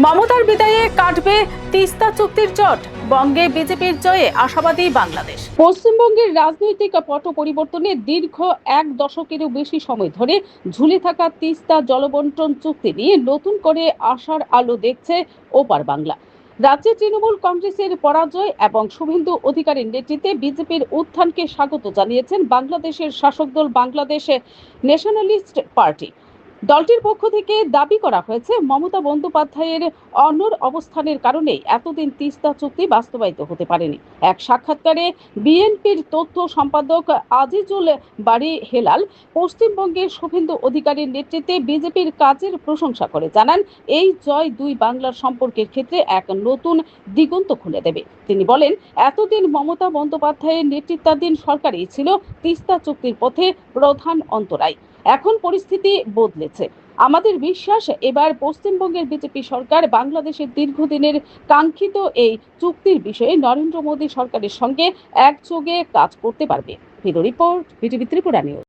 মমতার বিদায়ে কাটবে তিস্তা চুক্তির জট, বঙ্গে বিজেপির জয়ে আশাবাদী বাংলাদেশ। পশ্চিমবঙ্গের রাজনৈতিক পট পরিবর্তনে দীর্ঘ এক দশকেরও বেশি সময় ধরে ঝুলে থাকা তিস্তা জলবন্টন চুক্তি নিয়ে নতুন করে আশার আলো দেখছে ওপার বাংলা। রাজ্যে তৃণমূল কংগ্রেসের পরাজয় এবং শুভেন্দু অধিকারীর নেতৃত্বে বিজেপির উত্থানকে স্বাগত জানিয়েছেন বাংলাদেশের শাসক দল বাংলাদেশ ন্যাশনালিস্ট পার্টি। দলটির পক্ষ থেকে দাবি করা হয়েছে, মমতা বন্দ্যোপাধ্যায়ের অনড় অবস্থানের কারণে এতদিন তিস্তা চুক্তি বাস্তবায়িত হতে পারেনি। এক সাক্ষাৎকারে বিএনপির তথ্য সম্পাদক আজিজুল বারী হেলাল পশ্চিমবঙ্গের শুভেন্দু অধিকারীর নেতৃত্বে বিজেপির কাজের প্রশংসা করে জানান, এই জয় দুই বাংলার সম্পর্কের ক্ষেত্রে এক নতুন দিগন্ত খুলে দেবে। তিনি বলেন, এতদিন মমতা বন্দ্যোপাধ্যায়ের নেতৃত্বাধীন সরকারই ছিল তিস্তা চুক্তির পথে প্রধান অন্তরায়। এখন পরিস্থিতি বদলেছে। আমাদের বিশ্বাস, এবার পশ্চিমবঙ্গের বিজেপি সরকার বাংলাদেশের দীর্ঘদিনের কাঙ্ক্ষিত এই চুক্তির বিষয়ে নরেন্দ্র মোদী সরকারের সঙ্গে একযোগে কাজ করতে পারবে। Bureau report, BTV Tripura news.